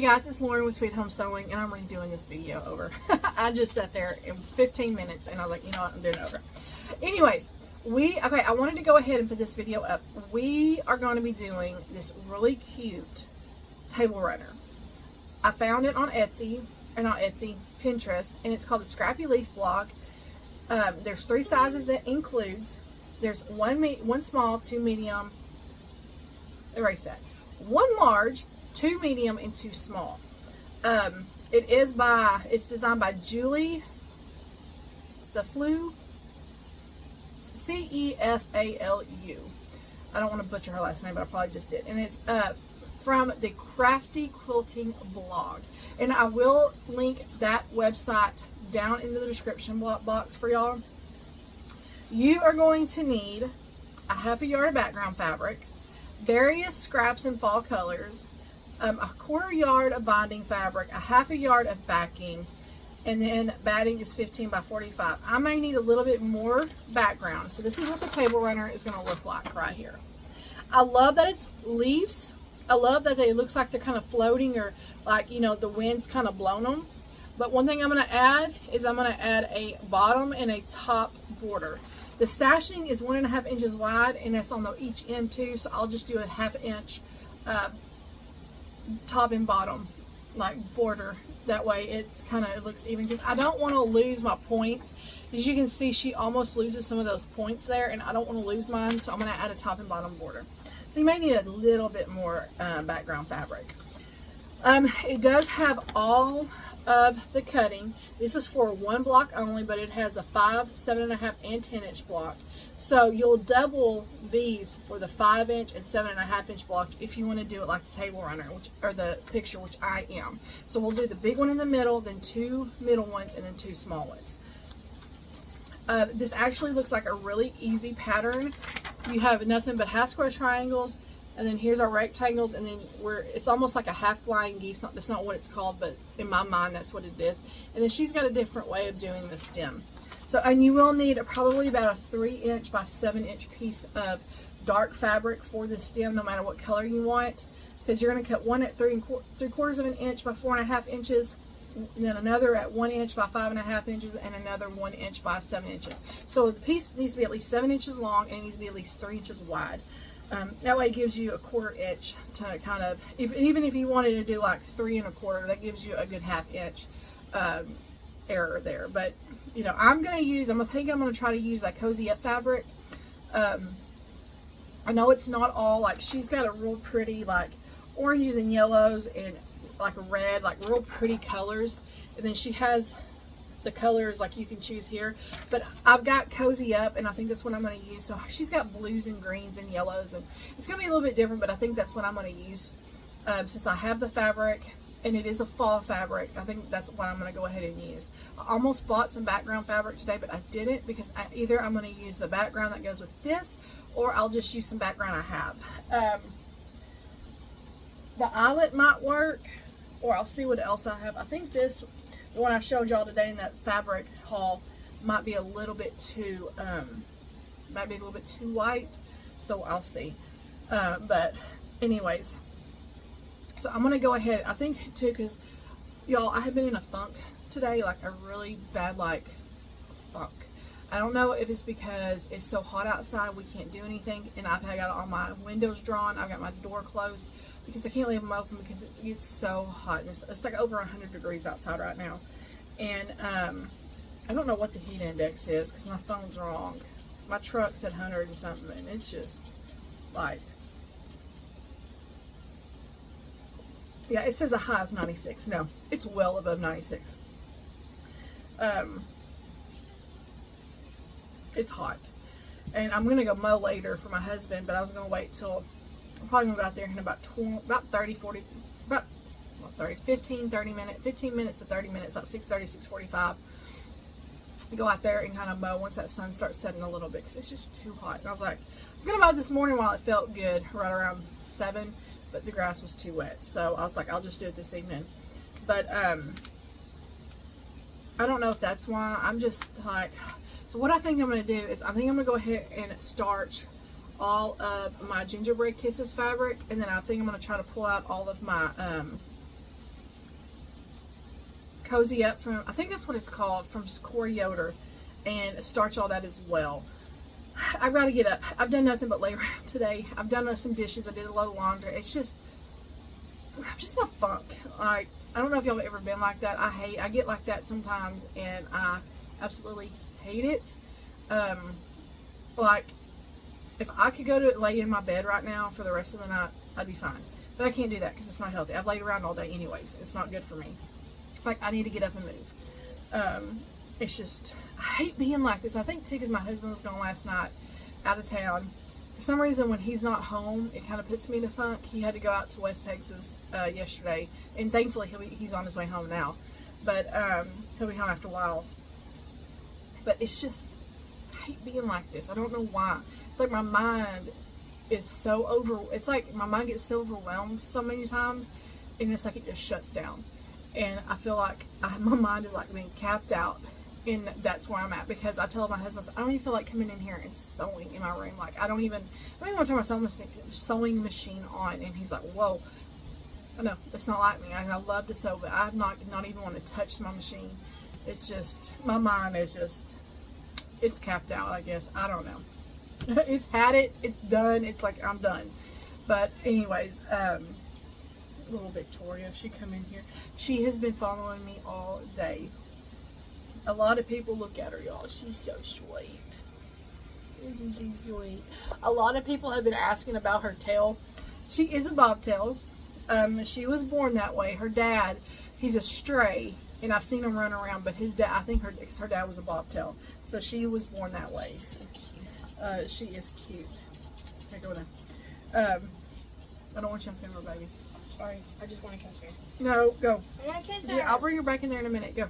guys, it's Lauren with Sweet Home Sewing, and I'm redoing this video over. I just sat there in 15 minutes, and I was like, you know what, I'm doing it over. Anyways, I wanted to go ahead and put this video up. We are going to be doing this really cute table runner. I found it on Etsy, or not Etsy, Pinterest, and it's called the Scrappy Leaf Block. There's 3 sizes that includes. There's one small, 2 medium, erase that, 1 large, 2 medium, and 2 small. It's designed by Julie Cefalu, Cefalu. I don't want to butcher her last name, but I probably just did. And it's from the Crafty Quilting blog. And I will link that website down in the description box for y'all. You are going to need a ½ yard of background fabric, various scraps in fall colors, a ¼ yard of binding fabric, a ½ yard of backing, and then batting is 15 by 45. I may need a little bit more background. So this is what the table runner is going to look like right here. I love that it's leaves. I love that it looks like they're kind of floating, or like, you know, the wind's kind of blown them. But one thing I'm going to add is I'm going to add a bottom and a top border. The sashing is 1.5 inches wide, and that's on each end too. So I'll just do a ½ inch top and bottom like border. That way it looks even, because I don't want to lose my points. As you can see, she almost loses some of those points there, and I don't want to lose mine, so I'm going to add a top and bottom border. So you may need a little bit more background fabric. It does have all of the cutting. This is for 1 block only, but it has a 5, 7.5, and 10-inch block. So you'll double these for the 5-inch and 7.5-inch block if you want to do it like the table runner, or the picture, which I am. So we'll do the big one in the middle, then 2 middle ones, and then 2 small ones. This actually looks like a really easy pattern. You have nothing but half square triangles, and then here's our rectangles, and then it's almost like a half flying geese. That's not what it's called, but in my mind that's what it is. And then she's got a different way of doing the stem. So, and you will need probably about a 3-inch by 7-inch piece of dark fabric for the stem, no matter what color you want, because you're going to cut one at 3/4 of an inch by 4.5 inches, and then another at 1 inch by 5.5 inches, and another 1 inch by 7 inches. So the piece needs to be at least 7 inches long, and it needs to be at least 3 inches wide. That way it gives you a 1/4 inch to kind of, even if you wanted to do like 3 1/4, that gives you a good ½ inch error there. But you know, I'm gonna try to use that Cozy Up fabric. I know it's not all, like, she's got a real pretty like oranges and yellows and like a red, like real pretty colors, and then she has the colors like you can choose here, but I've got Cozy Up, and I think that's what I'm going to use. So she's got blues and greens and yellows, and it's going to be a little bit different, but I think that's what I'm going to use since I have the fabric, and it is a fall fabric. I think that's what I'm going to go ahead and use. I almost bought some background fabric today, but I didn't, because either I'm going to use the background that goes with this, or I'll just use some background I have. The eyelet might work, or I'll see what else I have. I think the one I showed y'all today in that fabric haul might be a little bit too white, so I'll see. But anyways, so I'm gonna go ahead, I think too, because y'all, I have been in a funk today, like a really bad funk. I don't know if it's because it's so hot outside we can't do anything, and I've got all my windows drawn, I've got my door closed because I can't leave them open because it gets so hot. It's like over 100 degrees outside right now, and I don't know what the heat index is because my phone's wrong. My truck said 100 and something, and it's just like, yeah, it says the high is 96. No, it's well above 96. It's hot, and I'm gonna go mow later for my husband, but I was gonna wait till, I'm probably gonna go out there in about 15 minutes to 30 minutes, about 6:30, 6:45. Go out there and kind of mow once that sun starts setting a little bit, because it's just too hot. And I was like, I was gonna mow this morning while it felt good, right around 7, but the grass was too wet, so I was like, I'll just do it this evening. But I don't know if that's why. I'm just like, so what I think I'm going to do is, I think I'm going to go ahead and starch all of my Gingerbread Kisses fabric, and then I think I'm going to try to pull out all of my Cozy Up from, I think that's what it's called, from Corey Yoder, and starch all that as well. I've got to get up. I've done nothing but lay around today. I've done some dishes. I did a lot of laundry. It's just, I'm just in a funk. Like, I don't know if y'all have ever been like that. I get like that sometimes, and I absolutely hate it. Like, if I could go to lay in my bed right now for the rest of the night, I'd be fine. But I can't do that because it's not healthy. I've laid around all day anyways. It's not good for me. Like, I need to get up and move. It's just, I hate being like this. I think too because my husband was gone last night out of town. For some reason, when he's not home, it kind of puts me in a funk. He had to go out to West Texas yesterday, and thankfully he's on his way home now. But he'll be home after a while. But it's just, I hate being like this. I don't know why. It's like my mind is so it's like my mind gets so overwhelmed so many times, and it's like it just shuts down. And I feel like my mind is like being capped out. And that's where I'm at, because I tell my husband, I don't even feel like coming in here and sewing in my room. Like, I don't even want to turn my sewing machine on. And he's like, whoa. I know, that's not like me. I love to sew, but I'm not even want to touch my machine. It's just, my mind is just, it's capped out, I guess. I don't know. It's had it. It's done. It's like, I'm done. But anyways, little Victoria, she come in here. She has been following me all day. A lot of people look at her, y'all. She's so sweet. Isn't she sweet? A lot of people have been asking about her tail. She is a bobtail. She was born that way. Her dad, he's a stray, and I've seen him run around, but his dad, I think her dad was a bobtail. So she was born that way. So, she is cute. Okay, go down. I don't want you to pin her, baby. Sorry, I just want to kiss her. No, go. I want to kiss her. Yeah, I'll bring her back in there in a minute. Go.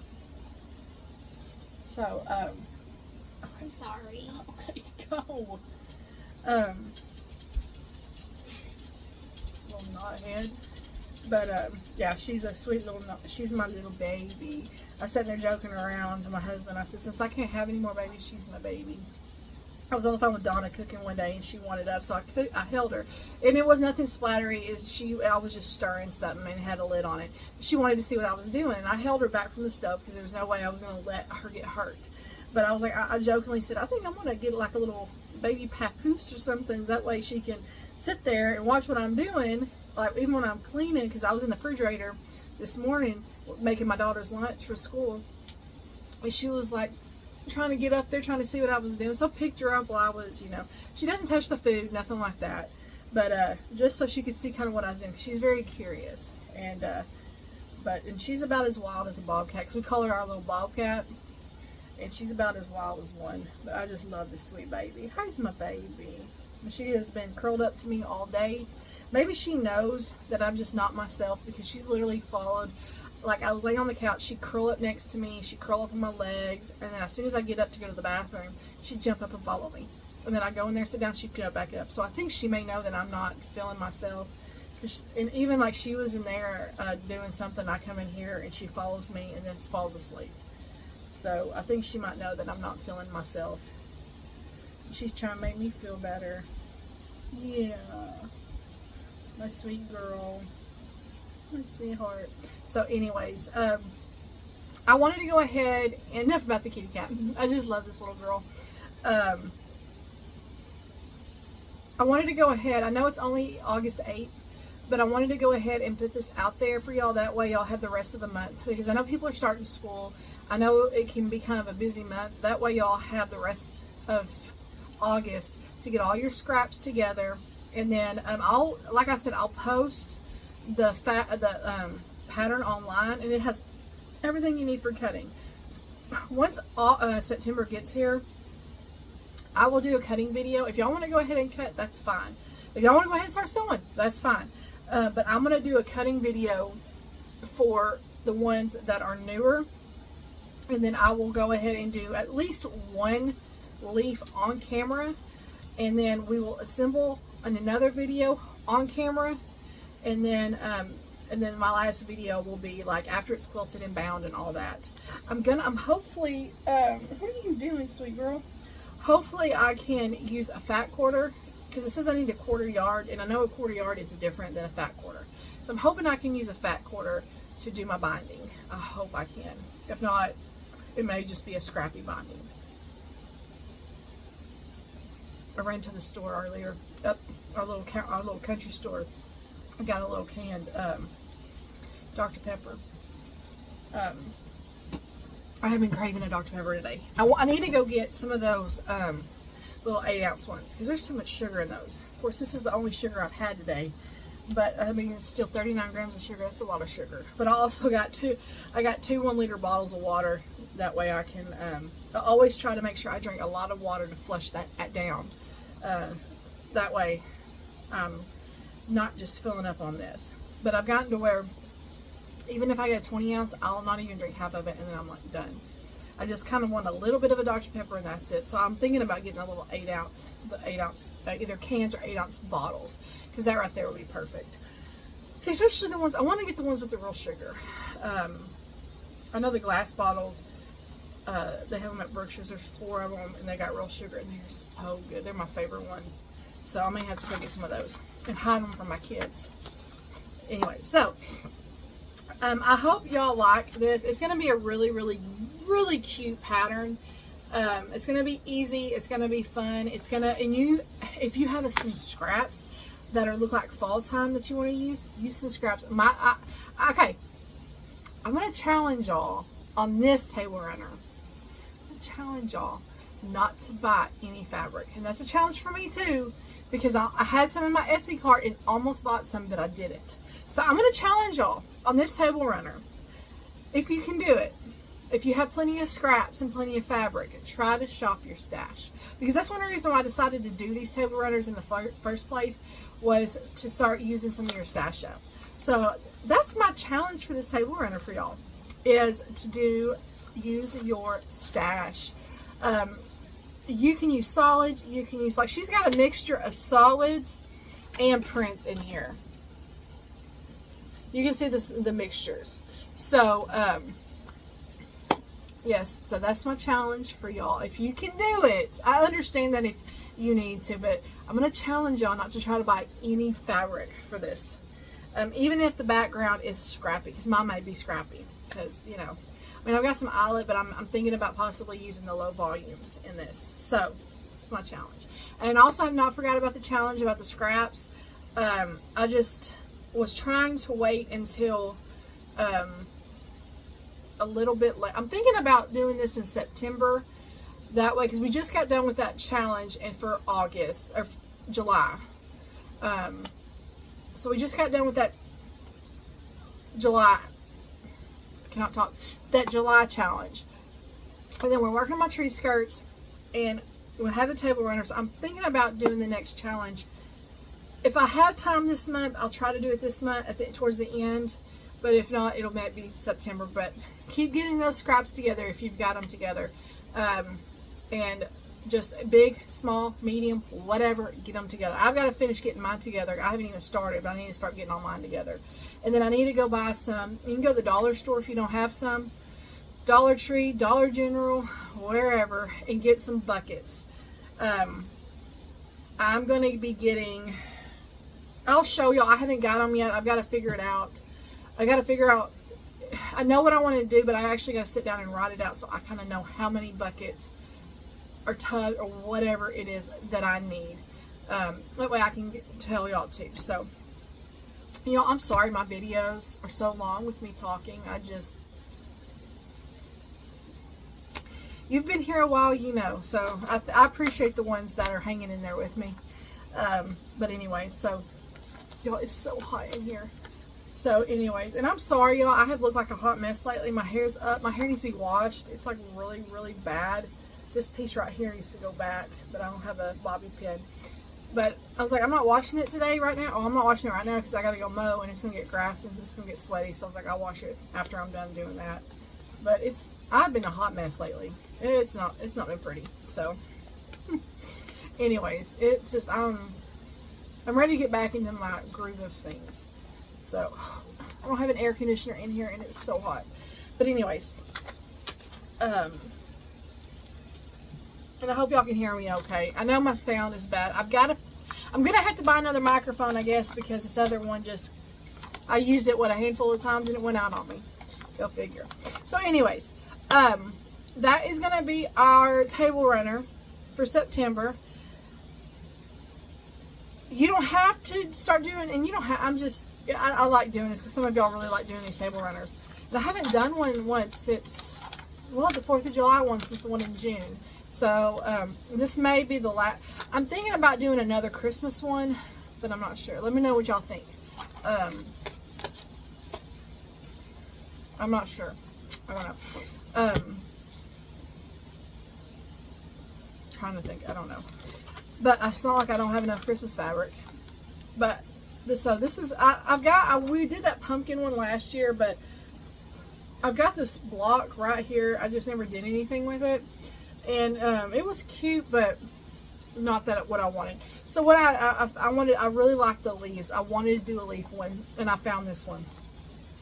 So, I'm sorry. Okay, go. Little knothead. But, yeah, she's a sweet little, she's my little baby. I sat there joking around to my husband. I said, since I can't have any more babies, she's my baby. I was on the phone with Donna cooking one day, and she wanted up, so I held her. And it was nothing splattery. I was just stirring something and had a lid on it. She wanted to see what I was doing, and I held her back from the stove because there was no way I was going to let her get hurt. But I was like, I jokingly said, I think I'm going to get like a little baby papoose or something. That way she can sit there and watch what I'm doing, like even when I'm cleaning, because I was in the refrigerator this morning making my daughter's lunch for school. And she was like, trying to get up there, trying to see what I was doing. So I picked her up while I was, she doesn't touch the food, nothing like that. But just so she could see kind of what I was doing. She's very curious. And she's about as wild as a bobcat, because we call her our little bobcat. And she's about as wild as one. But I just love this sweet baby. How's my baby? She has been curled up to me all day. Maybe she knows that I'm just not myself, because she's literally followed. Like, I was laying on the couch, she'd curl up next to me, she'd curl up on my legs, and then as soon as I get up to go to the bathroom, she'd jump up and follow me. And then I go in there, sit down, she'd jump back up. So I think she may know that I'm not feeling myself. And even like she was in there doing something, I come in here and she follows me and then falls asleep. So I think she might know that I'm not feeling myself. She's trying to make me feel better. Yeah. My sweet girl. My sweetheart. So anyways, I wanted to go ahead, and enough about the kitty cat. I just love this little girl. I wanted to go ahead, I know it's only August 8th, but I wanted to go ahead and put this out there for y'all. That way y'all have the rest of the month, because I know people are starting school. I know it can be kind of a busy month. That way y'all have the rest of August to get all your scraps together. And then like I said, I'll post the pattern online, and it has everything you need for cutting. Once September gets here, I will do a cutting video. If y'all want to go ahead and cut, that's fine. If y'all want to go ahead and start sewing, that's fine. But I'm going to do a cutting video for the ones that are newer, and then I will go ahead and do at least one leaf on camera, and then we will assemble in another video on camera. And then my last video will be like after it's quilted and bound and all that. I'm hopefully, what are you doing, sweet girl? Hopefully I can use a fat quarter, because it says I need a quarter yard, and I know a quarter yard is different than a fat quarter. So I'm hoping I can use a fat quarter to do my binding. I hope I can. If not, it may just be a Scrappy binding. I ran to the store earlier, up our little country store. I got a little canned Dr. Pepper. I have been craving a Dr. Pepper today. I need to go get some of those little 8-ounce ones because there's too much sugar in those. Of course, this is the only sugar I've had today, but I mean, it's still 39 grams of sugar. That's a lot of sugar. But I also got two 1-liter bottles of water. That way I can, I always try to make sure I drink a lot of water to flush that down. That way I'm not just filling up on this. But I've gotten to where even if I get a 20-ounce, I'll not even drink half of it, and then I'm like done. I just kind of want a little bit of a Dr. Pepper, and that's it. So I'm thinking about getting a little 8-ounce, either cans or 8-ounce bottles, because that right there would be perfect. Especially the ones, I want to get the ones with the real sugar. I know the glass bottles, they have them at Berkshire's. There's 4 of them, and they got real sugar, and they're so good. They're my favorite ones. So I may have to go get some of those and hide them from my kids. Anyway, so I hope y'all like this. It's going to be a really, really, really cute pattern. It's going to be easy. It's going to be fun. It's going to, and if you have some scraps that look like fall time that you want to use some scraps. Okay. I'm going to challenge y'all on this table runner. I'm going to challenge y'all not to buy any fabric. And that's a challenge for me too, because I had some in my Etsy cart and almost bought some, but I didn't. So I'm going to challenge y'all on this table runner. If you can do it, if you have plenty of scraps and plenty of fabric, try to shop your stash. Because that's one reason why I decided to do these table runners in the first place, was to start using some of your stash up. So that's my challenge for this table runner for y'all, is to use your stash. You can use solids, you can use, like, she's got a mixture of solids and prints in here. You can see the mixtures. So, yes, so that's my challenge for y'all. If you can do it, I understand that if you need to, but I'm going to challenge y'all not to try to buy any fabric for this. Even if the background is scrappy, because mine may be scrappy, because, you know, I mean, I've got some eyelet, but I'm thinking about possibly using the low volumes in this. So, it's my challenge. And also, I've not forgot about the challenge about the scraps. I just was trying to wait until a little bit late. I'm thinking about doing this in September. That way, because we just got done with that challenge and for August, or July. So we just got done with that July. I cannot talk. That July challenge. And then we're working on my tree skirts, and we'll have the table runners. I'm thinking about doing the next challenge. If I have time this month, I'll try to do it this month towards the end. But if not, it'll maybe be September. But keep getting those scraps together if you've got them together. And just big, small, medium, whatever, get them together. I've got to finish getting mine together. I haven't even started, but I need to start getting all mine together. And then I need to go buy some. You can go to the dollar store if you don't have some. Dollar Tree, Dollar General, wherever, and get some buckets. I'm going to be getting, I'll show y'all. I haven't got them yet. I've got to figure it out. I got to figure out, I know what I want to do, but I actually got to sit down and write it out so I kind of know how many buckets or tub or whatever it is that I need. That way I can tell y'all too. So, you know, I'm sorry my videos are so long with me talking. You've been here a while, you know, so I appreciate the ones that are hanging in there with me. But anyways, so, y'all, it's so hot in here. So anyways, and I'm sorry, y'all, I have looked like a hot mess lately. My hair's up. My hair needs to be washed. It's like really, really bad. This piece right here needs to go back, but I don't have a bobby pin. But I was like, I'm not washing it today right now. Oh, I'm not washing it right now because I got to go mow and it's going to get grass and it's going to get sweaty. So I was like, I'll wash it after I'm done doing that. But I've been a hot mess lately. It's not been pretty. So anyways, it's just, I'm ready to get back into my groove of things. So I don't have an air conditioner in here and it's so hot. But anyways, and I hope y'all can hear me okay. I know my sound is bad. I'm gonna have to buy another microphone, I guess, because this other one just I used it, what, a handful of times and it went out on me. Go figure. So anyways, that is going to be our table runner for September. You don't have to start doing, and you don't have, I like doing this because some of y'all really like doing these table runners. And I haven't done one once since, well, the 4th of July one since the one in June. So, this may be the last. I'm thinking about doing another Christmas one, but I'm not sure. Let me know what y'all think. I'm not sure. I don't know. Trying to think. I don't know. But it's not like I don't have enough Christmas fabric. But this is, we did that pumpkin one last year, but I've got this block right here. I just never did anything with it. And it was cute, but not that what I wanted. So what I really like the leaves. I wanted to do a leaf one, and I found this one.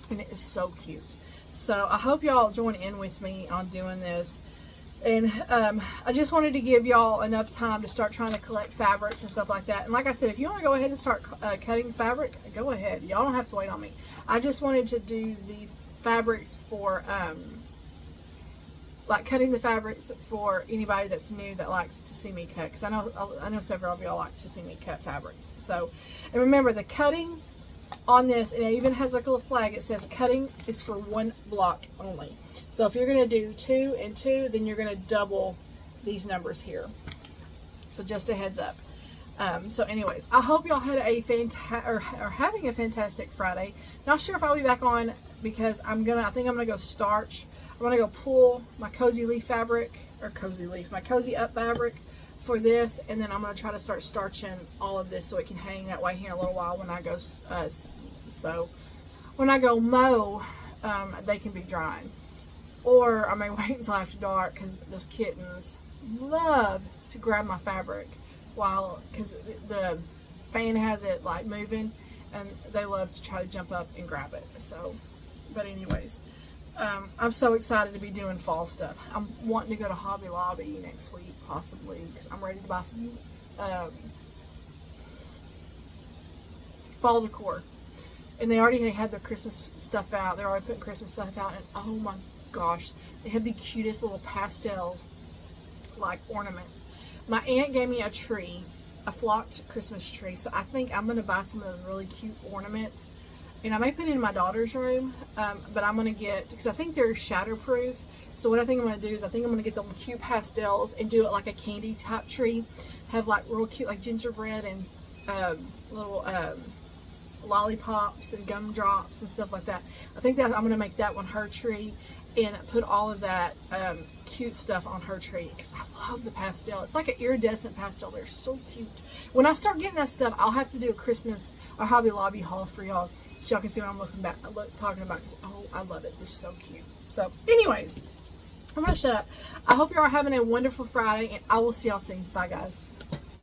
And it is so cute. So I hope y'all join in with me on doing this. And I just wanted to give y'all enough time to start trying to collect fabrics and stuff like that. And like I said, if you want to go ahead and start cutting fabric, go ahead. Y'all don't have to wait on me. I just wanted to do the fabrics for, like cutting the fabrics for anybody that's new that likes to see me cut. Because I know several of y'all like to see me cut fabrics. So, and remember the cutting on this, and it even has like a little flag. It says cutting is for 1 block only. So if you're going to do 2 and 2, then you're going to double these numbers here. So just a heads up. So anyways, I hope y'all had a having a fantastic Friday. Not sure if I'll be back on because I think I'm gonna go starch. I'm gonna go pull my cozy leaf fabric, or my cozy up fabric for this, and then I'm gonna try to start starching all of this so it can hang that way here in a little while when I go. So when I go mow, they can be drying. Or I may wait until after dark because those kittens love to grab my fabric because the fan has it like moving, and they love to try to jump up and grab it. So, but anyways, I'm so excited to be doing fall stuff. I'm wanting to go to Hobby Lobby next week possibly because I'm ready to buy some fall decor. And they already had their Christmas stuff out. They're already putting Christmas stuff out, and oh my gosh, they have the cutest little pastel like ornaments. My aunt gave me a tree, a flocked Christmas tree, so I think I'm going to buy some of those really cute ornaments, and I may put it in my daughter's room, but I'm going to get, because I think they're shatterproof. So what I think I'm going to do is I think I'm going to get them cute pastels and do it like a candy type tree, have like real cute like gingerbread and little lollipops and gumdrops and stuff like that. I think that I'm going to make that one her tree and put all of that cute stuff on her tree because I love the pastel. It's like an iridescent pastel. They're so cute. When I start getting that stuff, I'll have to do a Christmas or Hobby Lobby haul for y'all so y'all can see what I'm talking about because, oh, I love it. They're so cute. So anyways, I'm going to shut up. I hope you are having a wonderful Friday, and I will see y'all soon. Bye, guys.